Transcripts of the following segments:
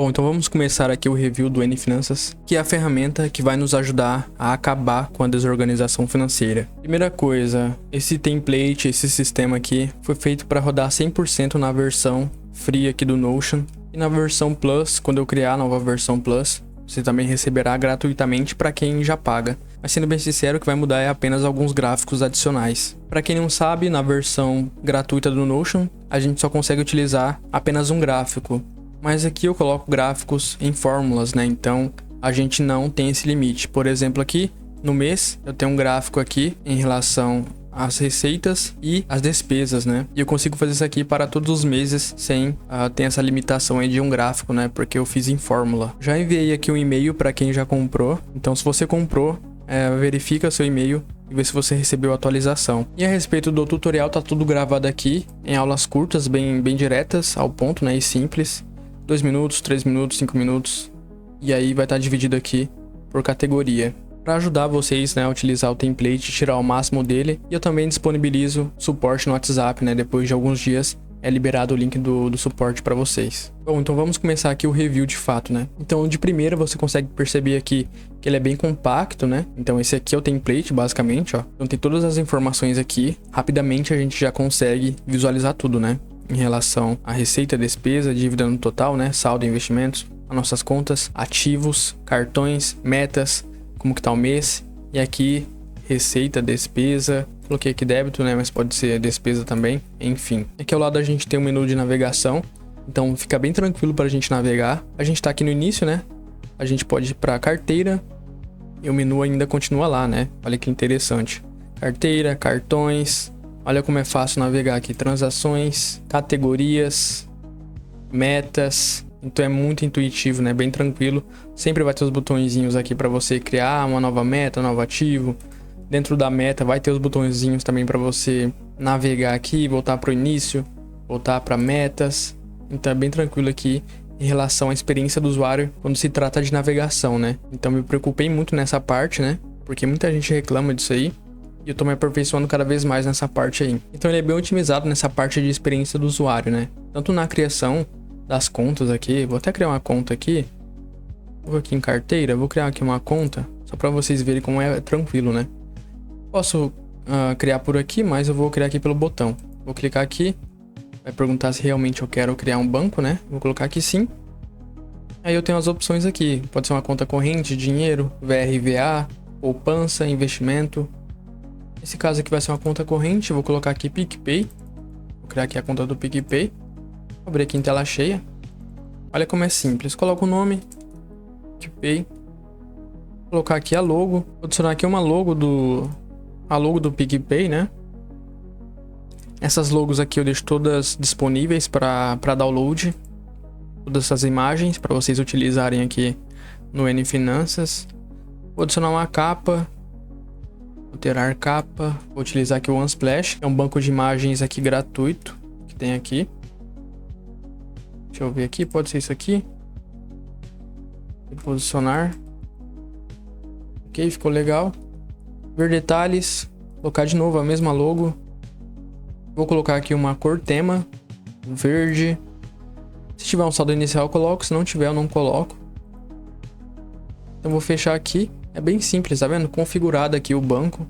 Bom, então vamos começar aqui o review do N-Finanças, que é a ferramenta que vai nos ajudar a acabar com a desorganização financeira. Primeira coisa, esse template, esse sistema aqui, foi feito para rodar 100% na versão free aqui do Notion. E na versão Plus, quando eu criar a nova versão Plus, você também receberá gratuitamente para quem já paga. Mas sendo bem sincero, o que vai mudar é apenas alguns gráficos adicionais. Para quem não sabe, na versão gratuita do Notion, a gente só consegue utilizar apenas um gráfico. Mas aqui eu coloco gráficos em fórmulas, né? Então a gente não tem esse limite. Por exemplo, aqui no mês eu tenho um gráfico aqui em relação às receitas e às despesas, né? E eu consigo fazer isso aqui para todos os meses sem ter essa limitação aí de um gráfico, né? Porque eu fiz em fórmula. Já enviei aqui um e-mail para quem já comprou. Então se você comprou, verifica seu e-mail e vê se você recebeu a atualização. E a respeito do tutorial, tá tudo gravado aqui em aulas curtas, bem diretas, ao ponto, né? E simples. 2 minutos, 3 minutos, 5 minutos. E aí vai estar dividido aqui por categoria. Para ajudar vocês, né, a utilizar o template e tirar o máximo dele. E eu também disponibilizo suporte no WhatsApp, né? Depois de alguns dias é liberado o link do suporte para vocês. Bom, então vamos começar aqui o review de fato, né? Então de primeira você consegue perceber aqui que ele é bem compacto, né? Então esse aqui é o template basicamente, ó. Então tem todas as informações aqui. Rapidamente a gente já consegue visualizar tudo, né? Em relação à receita, despesa, dívida no total, né? Saldo e investimentos, as nossas contas, ativos, cartões, metas, como que tá o mês. E aqui, receita, despesa, coloquei aqui débito, né? Mas pode ser despesa também, enfim. Aqui ao lado a gente tem um menu de navegação, então fica bem tranquilo para a gente navegar. A gente tá aqui no início, né? A gente pode ir para carteira e o menu ainda continua lá, né? Olha que interessante. Carteira, cartões. Olha como é fácil navegar aqui, transações, categorias, metas. Então é muito intuitivo, né? Bem tranquilo. Sempre vai ter os botõezinhos aqui para você criar uma nova meta, um novo ativo. Dentro da meta vai ter os botõezinhos também para você navegar aqui, voltar para o início, voltar para metas. Então é bem tranquilo aqui em relação à experiência do usuário quando se trata de navegação, né? Então me preocupei muito nessa parte, né? Porque muita gente reclama disso aí. E eu tô me aperfeiçoando cada vez mais nessa parte aí. Então ele é bem otimizado nessa parte de experiência do usuário, né? Tanto na criação das contas aqui. Vou até criar uma conta aqui. Vou aqui em carteira. Vou criar aqui uma conta. Só para vocês verem como é tranquilo, né? Posso criar por aqui, mas eu vou criar aqui pelo botão. Vou clicar aqui. Vai perguntar se realmente eu quero criar um banco, né? Vou colocar aqui sim. Aí eu tenho as opções aqui. Pode ser uma conta corrente, dinheiro, VRVA, poupança, investimento. Nesse caso aqui vai ser uma conta corrente, vou colocar aqui PicPay. Vou criar aqui a conta do PicPay. Vou abrir aqui em tela cheia. Olha como é simples. Coloco o nome, PicPay. Vou colocar aqui a logo. Vou adicionar aqui uma logo do PicPay, né? Essas logos aqui eu deixo todas disponíveis para download. Todas essas imagens para vocês utilizarem aqui no N-Finanças. Vou adicionar uma capa. Alterar capa, vou utilizar aqui o Unsplash, é um banco de imagens aqui gratuito que tem aqui. Deixa eu ver aqui, pode ser isso aqui. Posicionar. Ok, ficou legal. Ver detalhes, colocar de novo a mesma logo. Vou colocar aqui uma cor tema, verde. Se tiver um saldo inicial eu coloco, se não tiver eu não coloco. Então vou fechar aqui. É bem simples, tá vendo? Configurado aqui o banco.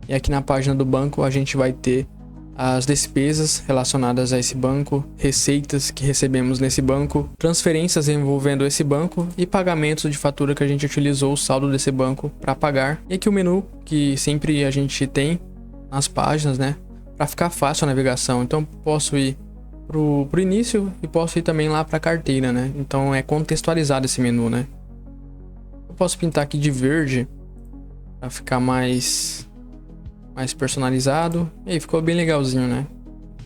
E aqui na página do banco a gente vai ter as despesas relacionadas a esse banco, receitas que recebemos nesse banco, transferências envolvendo esse banco e pagamentos de fatura que a gente utilizou o saldo desse banco para pagar. E aqui o menu que sempre a gente tem nas páginas, né? Para ficar fácil a navegação. Então posso ir pro início e posso ir também lá para a carteira, né? Então é contextualizado esse menu, né? Posso pintar aqui de verde para ficar mais personalizado. E aí ficou bem legalzinho, né?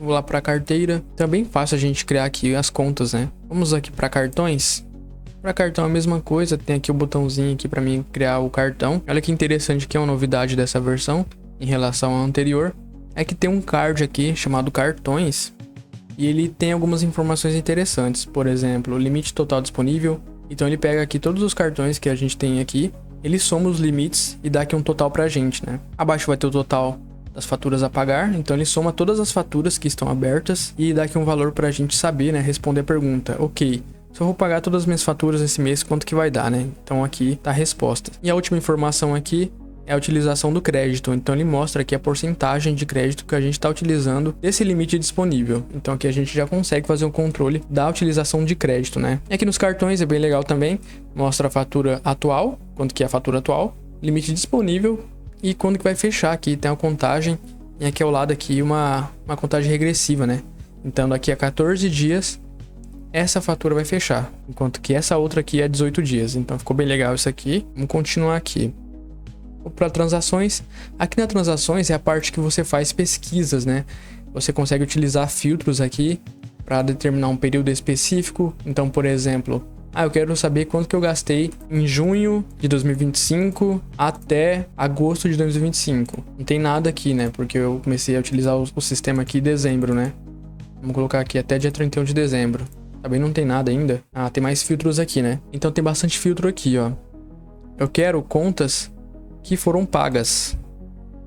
Vou lá para carteira. Então é bem fácil a gente criar aqui as contas, né? Vamos aqui para cartões. Para cartão é a mesma coisa. Tem aqui o botãozinho aqui para mim criar o cartão. Olha que interessante que é uma novidade dessa versão em relação à anterior. É que tem um card aqui chamado cartões. E ele tem algumas informações interessantes. Por exemplo, o limite total disponível. Então ele pega aqui todos os cartões que a gente tem aqui, ele soma os limites e dá aqui um total pra gente, né? Abaixo vai ter o total das faturas a pagar, então ele soma todas as faturas que estão abertas e dá aqui um valor pra gente saber, né? Responder a pergunta, ok, Se eu vou pagar todas as minhas faturas esse mês, quanto que vai dar, né? Então aqui tá a resposta. E a última informação aqui é a utilização do crédito. Então ele mostra aqui a porcentagem de crédito que a gente está utilizando desse limite disponível. Então aqui a gente já consegue fazer um controle da utilização de crédito, né? E aqui nos cartões é bem legal também. Mostra a fatura atual, quanto que é a fatura atual, limite disponível e quando que vai fechar. Aqui tem a contagem e aqui ao lado aqui uma contagem regressiva, né? Então daqui a 14 dias essa fatura vai fechar, enquanto que essa outra aqui é 18 dias. Então ficou bem legal isso aqui. Vamos continuar aqui. Para transações, aqui na transações é a parte que você faz pesquisas, né? Você consegue utilizar filtros aqui para determinar um período específico. Então, por exemplo, eu quero saber quanto que eu gastei em junho de 2025 até agosto de 2025. Não tem nada aqui, né? Porque eu comecei a utilizar o sistema aqui em dezembro, né? Vamos colocar aqui até dia 31 de dezembro. Também não tem nada ainda. Tem mais filtros aqui, né? Então tem bastante filtro aqui, ó. Eu quero contas que foram pagas.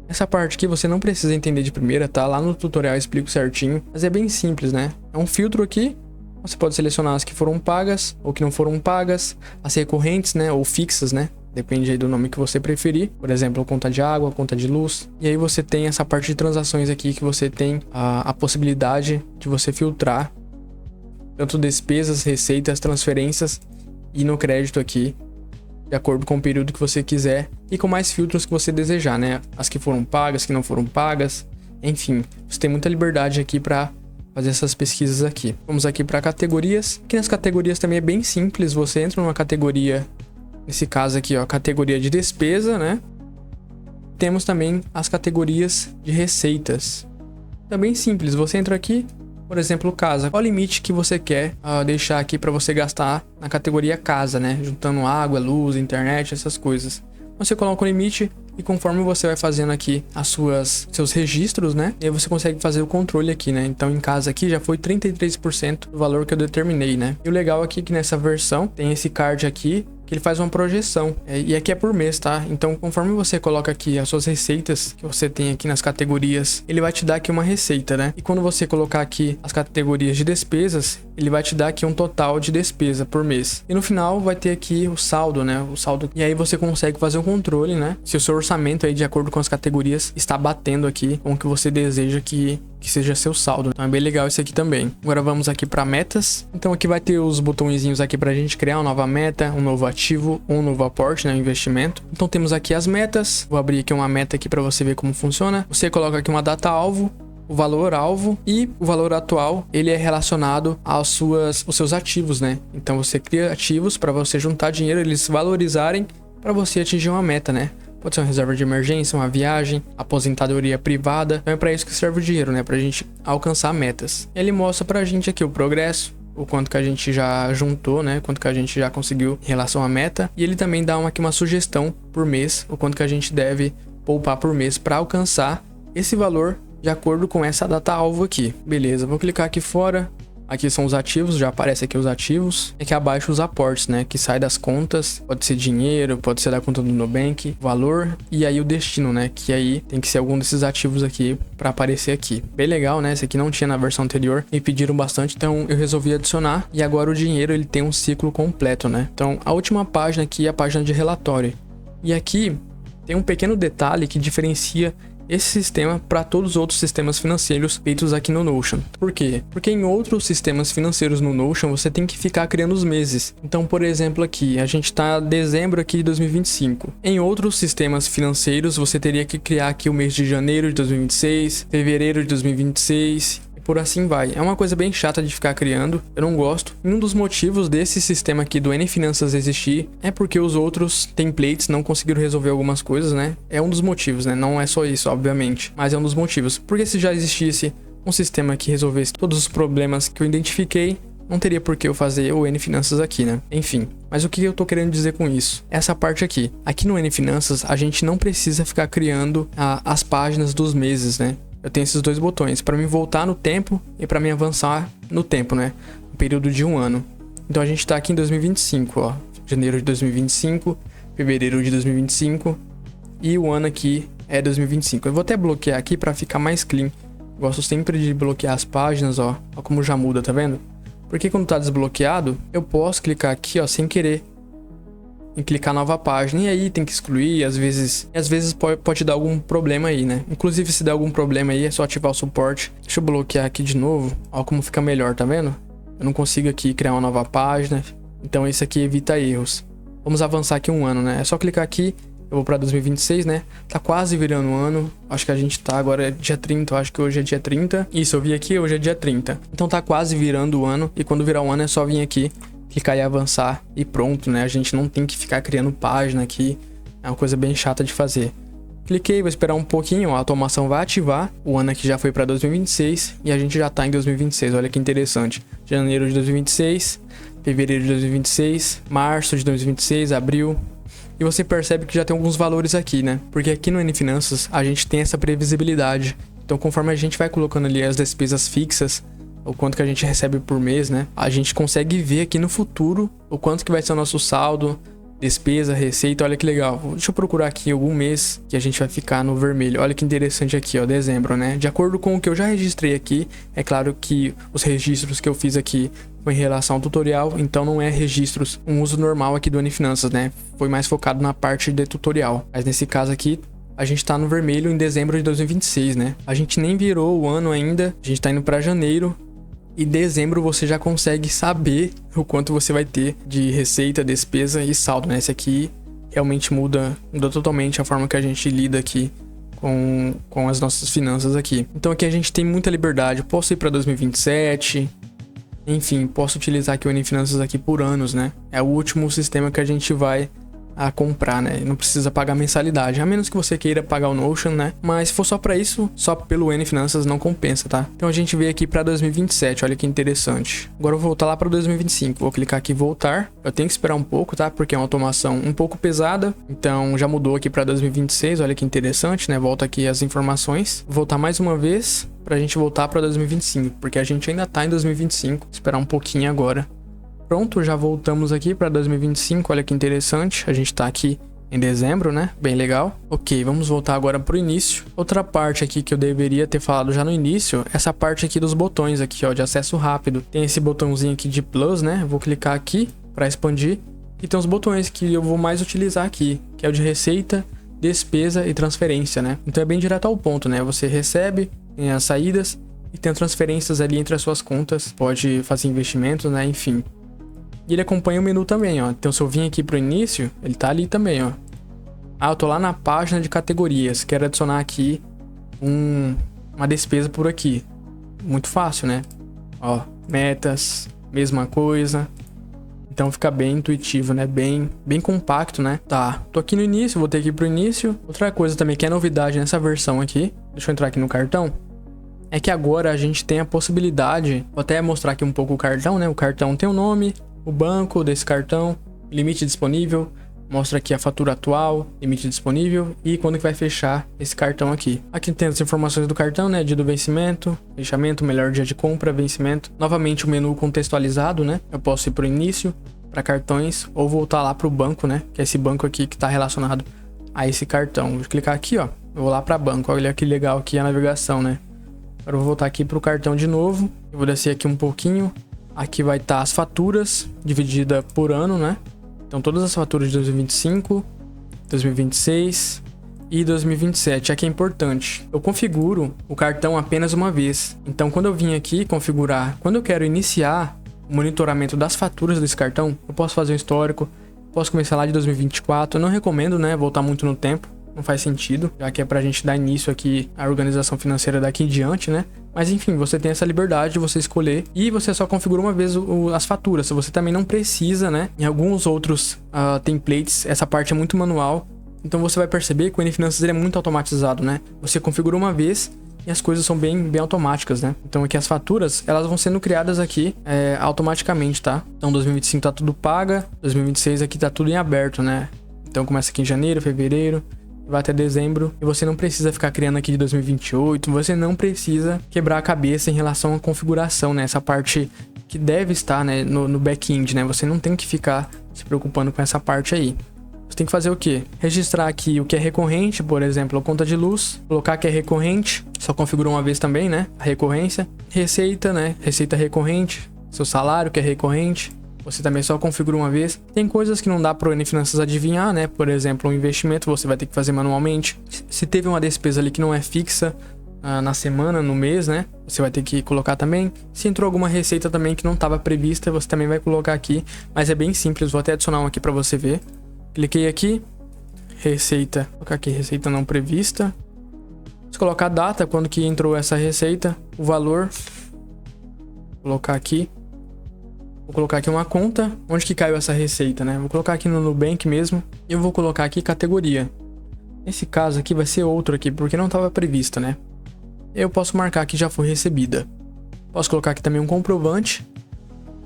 Essa parte aqui você não precisa entender de primeira, tá? Lá no tutorial eu explico certinho, mas é bem simples, né? É um filtro aqui, você pode selecionar as que foram pagas ou que não foram pagas, as recorrentes, né? Ou fixas, né? Depende aí do nome que você preferir. Por exemplo, conta de água, conta de luz. E aí você tem essa parte de transações aqui que você tem a possibilidade de você filtrar tanto despesas, receitas, transferências e no crédito aqui, de acordo com o período que você quiser e com mais filtros que você desejar, né? As que foram pagas, que não foram pagas, enfim, você tem muita liberdade aqui para fazer essas pesquisas aqui. Vamos aqui para categorias. Aqui nas categorias também é bem simples, você entra numa categoria, nesse caso aqui, ó, categoria de despesa, né? Temos também as categorias de receitas. Também simples, você entra aqui, por exemplo, casa. Qual o limite que você quer deixar aqui para você gastar na categoria casa, né? Juntando água, luz, internet, essas coisas. Você coloca o limite e conforme você vai fazendo aqui seus registros, né? E aí você consegue fazer o controle aqui, né? Então em casa aqui já foi 33% do valor que eu determinei, né? E o legal aqui é que nessa versão tem esse card aqui que ele faz uma projeção. E aqui é por mês, tá? Então, conforme você coloca aqui as suas receitas que você tem aqui nas categorias, ele vai te dar aqui uma receita, né? E quando você colocar aqui as categorias de despesas, ele vai te dar aqui um total de despesa por mês. E no final vai ter aqui o saldo, né? O saldo. E aí você consegue fazer um controle, né? Se o seu orçamento aí, de acordo com as categorias, está batendo aqui com o que você deseja que seja seu saldo. Então é bem legal isso aqui também. Agora vamos aqui para metas. Então aqui vai ter os botõezinhos aqui para a gente criar uma nova meta, um novo ativo, um novo aporte, né, um investimento. Então temos aqui as metas. Vou abrir aqui uma meta aqui para você ver como funciona. Você coloca aqui uma data alvo, o valor alvo e o valor atual, ele é relacionado aos seus ativos, né? Então você cria ativos para você juntar dinheiro, eles valorizarem para você atingir uma meta, né? Pode ser uma reserva de emergência, uma viagem, aposentadoria privada. Então é para isso que serve o dinheiro, né? Pra gente alcançar metas. Ele mostra pra gente aqui o progresso, o quanto que a gente já juntou, né? Quanto que a gente já conseguiu em relação à meta. E ele também dá aqui uma sugestão por mês, o quanto que a gente deve poupar por mês para alcançar esse valor de acordo com essa data alvo aqui. Beleza, vou clicar aqui fora. Aqui são os ativos, já aparece aqui os ativos. Aqui abaixo os aportes, né? Que sai das contas. Pode ser dinheiro, pode ser da conta do Nubank, valor e aí o destino, né? Que aí tem que ser algum desses ativos aqui para aparecer aqui. Bem legal, né? Esse aqui não tinha na versão anterior. Me pediram bastante, então eu resolvi adicionar. E agora o dinheiro, ele tem um ciclo completo, né? Então a última página aqui é a página de relatório. E aqui tem um pequeno detalhe que diferencia esse sistema para todos os outros sistemas financeiros feitos aqui no Notion. Por quê? Porque em outros sistemas financeiros no Notion você tem que ficar criando os meses. Então, por exemplo, aqui a gente está em dezembro aqui de 2025. Em outros sistemas financeiros você teria que criar aqui o mês de janeiro de 2026, fevereiro de 2026 por assim vai. É uma coisa bem chata de ficar criando, eu não gosto. E um dos motivos desse sistema aqui do N-Finanças existir é porque os outros templates não conseguiram resolver algumas coisas, né? É um dos motivos, né? Não é só isso, obviamente, mas é um dos motivos. Porque se já existisse um sistema que resolvesse todos os problemas que eu identifiquei, não teria por que eu fazer o N-Finanças aqui, né? Enfim, mas o que eu tô querendo dizer com isso? Essa parte aqui. Aqui no N-Finanças, a gente não precisa ficar criando as páginas dos meses, né? Eu tenho esses dois botões, para me voltar no tempo e para me avançar no tempo, né? Um período de um ano. Então a gente tá aqui em 2025, ó. Janeiro de 2025, fevereiro de 2025 e o ano aqui é 2025. Eu vou até bloquear aqui para ficar mais clean. Gosto sempre de bloquear as páginas, ó. Ó como já muda, tá vendo? Porque quando tá desbloqueado, eu posso clicar aqui, ó, sem querer. Em clicar nova página. E aí tem que excluir, às vezes pode dar algum problema aí, né? Inclusive, se der algum problema aí, é só ativar o suporte. Deixa eu bloquear aqui de novo. Ó como fica melhor, tá vendo? Eu não consigo aqui criar uma nova página. Então esse aqui evita erros. Vamos avançar aqui um ano, né? É só clicar aqui. Eu vou pra 2026, né? Tá quase virando um ano. Acho que a gente tá agora é dia 30. Eu acho que hoje é dia 30. Isso, eu vi aqui, hoje é dia 30. Então tá quase virando o ano. E quando virar um ano é só vir aqui, clicar e avançar e pronto, né? A gente não tem que ficar criando página aqui. É uma coisa bem chata de fazer. Cliquei, vou esperar um pouquinho, a automação vai ativar. O ano aqui já foi para 2026 e a gente já tá em 2026. Olha que interessante. Janeiro de 2026, fevereiro de 2026, março de 2026, abril. E você percebe que já tem alguns valores aqui, né? Porque aqui no N Finanças a gente tem essa previsibilidade. Então conforme a gente vai colocando ali as despesas fixas, o quanto que a gente recebe por mês, né? A gente consegue ver aqui no futuro o quanto que vai ser o nosso saldo, despesa, receita. Olha que legal. Deixa eu procurar aqui algum mês que a gente vai ficar no vermelho. Olha que interessante aqui, ó, dezembro, né? De acordo com o que eu já registrei aqui, é claro que os registros que eu fiz aqui foi em relação ao tutorial, então não é registros, um uso normal aqui do N Finanças, né? Foi mais focado na parte de tutorial. Mas nesse caso aqui, a gente tá no vermelho em dezembro de 2026, né? A gente nem virou o ano ainda, a gente tá indo pra janeiro. E dezembro você já consegue saber o quanto você vai ter de receita, despesa e saldo, né? Esse aqui realmente muda totalmente a forma que a gente lida aqui com as nossas finanças aqui. Então aqui a gente tem muita liberdade. Eu posso ir para 2027, enfim, posso utilizar aqui o N Finanças aqui por anos, né? É o último sistema que a gente vai a comprar, né? Não precisa pagar mensalidade, a menos que você queira pagar o Notion, né? Mas se for só para isso, só pelo N Finanças não compensa, tá? Então a gente veio aqui para 2027, olha que interessante. Agora eu vou voltar lá para 2025, vou clicar aqui em voltar. Eu tenho que esperar um pouco, tá? Porque é uma automação um pouco pesada, então já mudou aqui para 2026, olha que interessante, né? Volta aqui as informações. Vou voltar mais uma vez pra gente voltar para 2025, porque a gente ainda tá em 2025, esperar um pouquinho agora. Pronto, já voltamos aqui para 2025, olha que interessante, a gente tá aqui em dezembro, né? Bem legal. Ok, vamos voltar agora pro início. Outra parte aqui que eu deveria ter falado já no início, essa parte aqui dos botões aqui, ó, de acesso rápido. Tem esse botãozinho aqui de plus, né? Vou clicar aqui para expandir. E tem os botões que eu vou mais utilizar aqui, que é o de receita, despesa e transferência, né? Então é bem direto ao ponto, né? Você recebe, tem as saídas e tem transferências ali entre as suas contas. Pode fazer investimentos, né? Enfim. E ele acompanha o menu também, ó. Então se eu vim aqui pro início, ele tá ali também, ó. Ah, eu tô lá na página de categorias. Quero adicionar aqui uma despesa por aqui. Muito fácil, né? Ó, metas, mesma coisa. Então fica bem intuitivo, né? Bem compacto, né? Tá, tô aqui no início, vou ter que ir pro início. Outra coisa também que é novidade nessa versão aqui. Deixa eu entrar aqui no cartão. É que agora a gente tem a possibilidade... Vou até mostrar aqui um pouco o cartão, né? O cartão tem o nome... O banco desse cartão, limite disponível, mostra aqui a fatura atual, limite disponível e quando que vai fechar esse cartão aqui. Aqui tem as informações do cartão, né? Dia do vencimento, fechamento, melhor dia de compra, vencimento. Novamente o menu contextualizado, né? Eu posso ir para o início, para cartões ou voltar lá para o banco, né? Que é esse banco aqui que está relacionado a esse cartão. Vou clicar aqui, ó. Eu vou lá para banco. Olha que legal aqui a navegação, né? Agora eu vou voltar aqui para o cartão de novo. Eu vou descer aqui um pouquinho. Aqui vai estar as faturas dividida por ano, né? Então todas as faturas de 2025, 2026 e 2027. Aqui é importante. Eu configuro o cartão apenas uma vez. Então quando eu vim aqui configurar, quando eu quero iniciar o monitoramento das faturas desse cartão, eu posso fazer um histórico, posso começar lá de 2024. Eu não recomendo, né, voltar muito no tempo. Não faz sentido, já que é pra gente dar início aqui à organização financeira daqui em diante, né? Mas enfim, você tem essa liberdade de você escolher e você só configura uma vez as faturas. Você também não precisa, né? Em alguns outros templates, essa parte é muito manual. Então você vai perceber que o N Finanças ele é muito automatizado, né? Você configura uma vez e as coisas são bem automáticas, né? Então aqui as faturas, elas vão sendo criadas aqui automaticamente, tá? Então 2025 tá tudo paga, 2026 aqui tá tudo em aberto, né? Então começa aqui em janeiro, fevereiro... vai até dezembro e você não precisa ficar criando aqui de 2028, você não precisa quebrar a cabeça em relação à configuração, né? Essa parte que deve estar, né, no back-end, né? Você não tem que ficar se preocupando com essa parte aí. Você tem que fazer o quê? Registrar aqui o que é recorrente, por exemplo, a conta de luz, colocar que é recorrente, só configura uma vez também, né? A recorrência, receita, né? Receita recorrente, seu salário, que é recorrente. Você também só configura uma vez. Tem coisas que não dá para o N-Finanças adivinhar, né? Por exemplo, um investimento você vai ter que fazer manualmente. Se teve uma despesa ali que não é fixa na semana, no mês, né? Você vai ter que colocar também. Se entrou alguma receita também que não estava prevista, você também vai colocar aqui. Mas é bem simples, vou até adicionar um aqui para você ver. Cliquei aqui, receita. Vou colocar aqui receita não prevista. Vou colocar a data, quando que entrou essa receita, o valor. Vou colocar aqui. Vou colocar aqui uma conta, onde que caiu essa receita, né? Vou colocar aqui no Nubank mesmo. E eu vou colocar aqui categoria. Nesse caso aqui vai ser outro aqui, porque não estava prevista, né? Eu posso marcar que já foi recebida. Posso colocar aqui também um comprovante.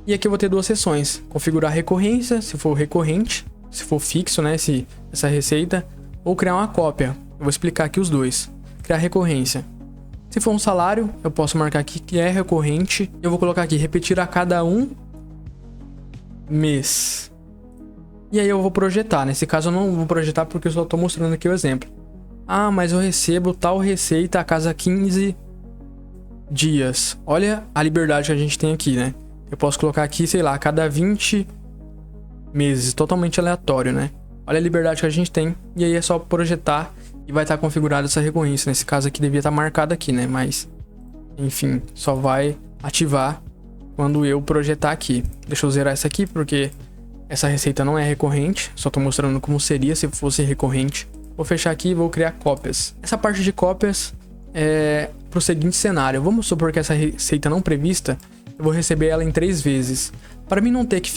E aqui eu vou ter duas seções. Configurar recorrência, se for recorrente. Se for fixo, né? Essa receita. Ou criar uma cópia. Eu vou explicar aqui os dois. Criar recorrência. Se for um salário, eu posso marcar aqui que é recorrente. Eu vou colocar aqui repetir a cada mês. E aí eu vou projetar. Nesse caso eu não vou projetar porque eu só estou mostrando aqui o exemplo. Ah, mas eu recebo tal receita a cada 15 dias. Olha a liberdade que a gente tem aqui, né? Eu posso colocar aqui, sei lá, a cada 20 meses. Totalmente aleatório, né? Olha a liberdade que a gente tem. E aí é só projetar e vai estar configurada essa recorrência. Nesse caso aqui devia estar marcado aqui, né? Mas, enfim, só vai ativar quando eu projetar aqui. Deixa eu zerar essa aqui porque essa receita não é recorrente. Só estou mostrando como seria se fosse recorrente. Vou fechar aqui e vou criar cópias. Essa parte de cópias é para o seguinte cenário. Vamos supor que essa receita não prevista, eu vou receber ela em 3 vezes. Para mim não ter que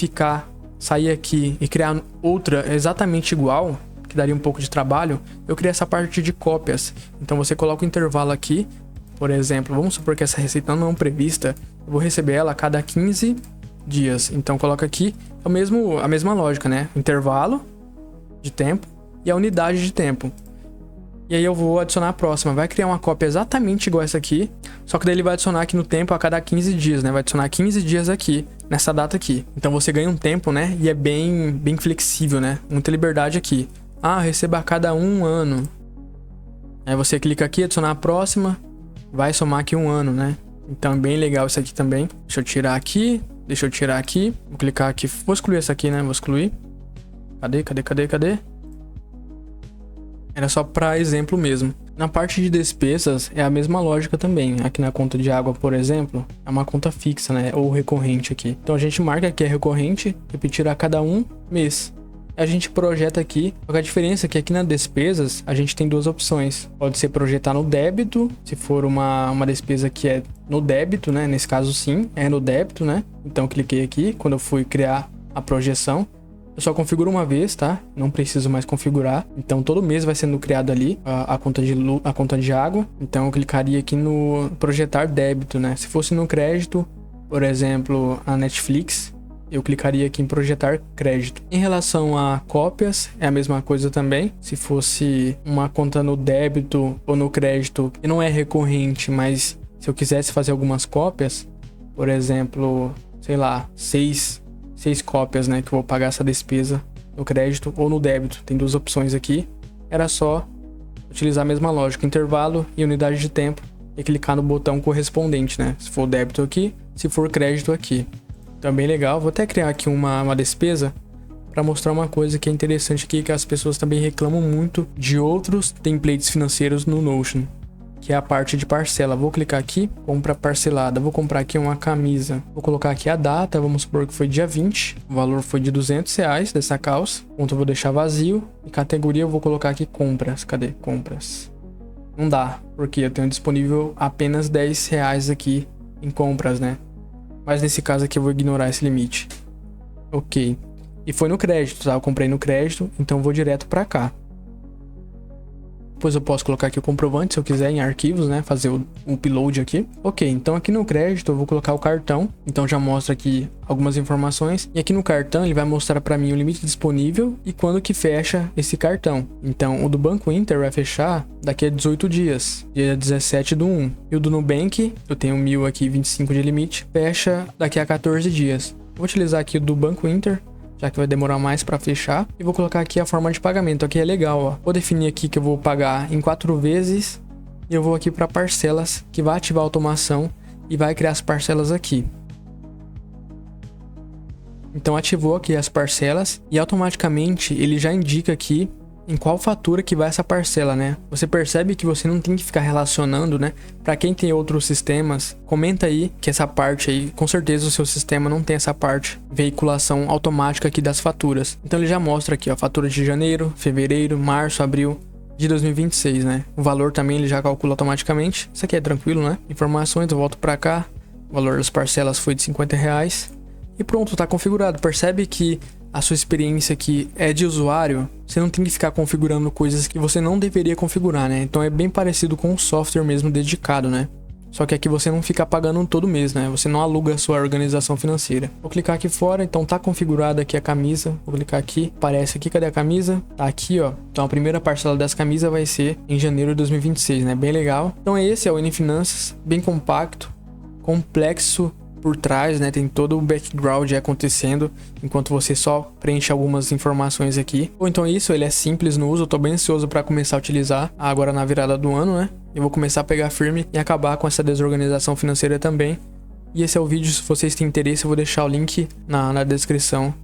sair aqui e criar outra exatamente igual, que daria um pouco de trabalho, eu criei essa parte de cópias. Então você coloca o intervalo aqui. Por exemplo, vamos supor que essa receita não prevista, eu vou receber ela a cada 15 dias. Então coloca aqui a mesma lógica, né? Intervalo de tempo e a unidade de tempo. E aí eu vou adicionar a próxima. Vai criar uma cópia exatamente igual essa aqui, só que daí ele vai adicionar aqui no tempo a cada 15 dias, né? Vai adicionar 15 dias aqui, nessa data aqui. Então você ganha um tempo, né? E é bem flexível, né? Muita liberdade aqui. Ah, eu recebo a cada 1 ano. Aí você clica aqui, adicionar a próxima, vai somar aqui 1 ano, né? Então é bem legal isso aqui também. Deixa eu tirar aqui, vou clicar aqui, vou excluir essa aqui, né? Vou excluir. Cadê? Era só para exemplo mesmo. Na parte de despesas é a mesma lógica também. Aqui na conta de água, por exemplo, é uma conta fixa, né? Ou recorrente aqui. Então a gente marca que é recorrente, repetir a cada 1 mês. A gente projeta aqui, só que a diferença é que aqui nas despesas a gente tem duas opções. Pode ser projetar no débito, se for uma despesa que é no débito, né? Nesse caso sim, é no débito, né? Então eu cliquei aqui, quando eu fui criar a projeção, eu só configuro uma vez, tá? Não preciso mais configurar. Então todo mês vai sendo criado ali a conta de água. Então eu clicaria aqui no projetar débito, né? Se fosse no crédito, por exemplo, a Netflix, eu clicaria aqui em projetar crédito. Em relação a cópias, é a mesma coisa também. Se fosse uma conta no débito ou no crédito, que não é recorrente, mas se eu quisesse fazer algumas cópias, por exemplo, sei lá, 6 cópias, né, que eu vou pagar essa despesa no crédito ou no débito. Tem duas opções aqui. Era só utilizar a mesma lógica, intervalo e unidade de tempo, e clicar no botão correspondente, né? Se for débito aqui, se for crédito aqui. Também legal. Vou até criar aqui uma despesa para mostrar uma coisa que é interessante aqui, que as pessoas também reclamam muito de outros templates financeiros no Notion, que é a parte de parcela. Vou clicar aqui, compra parcelada. Vou comprar aqui uma camisa. Vou colocar aqui a data, vamos supor que foi dia 20. O valor foi de R$200 dessa calça. Ponto eu vou deixar vazio. E categoria eu vou colocar aqui compras. Cadê? Compras. Não dá, porque eu tenho disponível apenas R$10 aqui em compras, né? Mas nesse caso aqui eu vou ignorar esse limite. Ok. E foi no crédito, tá? Eu comprei no crédito, então eu vou direto pra cá. Depois eu posso colocar aqui o comprovante, se eu quiser, em arquivos, né? Fazer o upload aqui. Ok, então aqui no crédito eu vou colocar o cartão. Então já mostra aqui algumas informações. E aqui no cartão ele vai mostrar para mim o limite disponível e quando que fecha esse cartão. Então o do Banco Inter vai fechar daqui a 18 dias, dia 17/1. E o do Nubank, eu tenho 1.000 aqui, 25 de limite, fecha daqui a 14 dias. Vou utilizar aqui o do Banco Inter, já que vai demorar mais para fechar. E vou colocar aqui a forma de pagamento. Aqui é legal, ó. Vou definir aqui que eu vou pagar em 4 vezes. E eu vou aqui para parcelas, que vai ativar a automação e vai criar as parcelas aqui. Então ativou aqui as parcelas e automaticamente ele já indica aqui em qual fatura que vai essa parcela, né? Você percebe que você não tem que ficar relacionando, né? Para quem tem outros sistemas, comenta aí que essa parte aí, com certeza o seu sistema não tem essa parte, veiculação automática aqui das faturas. Então ele já mostra aqui, ó, fatura de janeiro, fevereiro, março, abril de 2026, né? O valor também ele já calcula automaticamente. Isso aqui é tranquilo, né? Informações, eu volto para cá. O valor das parcelas foi de R$50. E pronto, tá configurado. Percebe que a sua experiência aqui é de usuário, você não tem que ficar configurando coisas que você não deveria configurar, né? Então é bem parecido com um software mesmo dedicado, né? Só que aqui você não fica pagando todo mês, né? Você não aluga a sua organização financeira. Vou clicar aqui fora, então tá configurada aqui a camisa. Vou clicar aqui, aparece aqui, cadê a camisa? Tá aqui, ó. Então a primeira parcela dessa camisa vai ser em janeiro de 2026, né? Bem legal. Então esse é o N-Finanças, bem compacto, complexo por trás, né? Tem todo o background acontecendo, enquanto você só preenche algumas informações aqui. Ou então isso, ele é simples no uso, eu tô bem ansioso para começar a utilizar agora na virada do ano, né? Eu vou começar a pegar firme e acabar com essa desorganização financeira também. E esse é o vídeo, se vocês têm interesse eu vou deixar o link na descrição.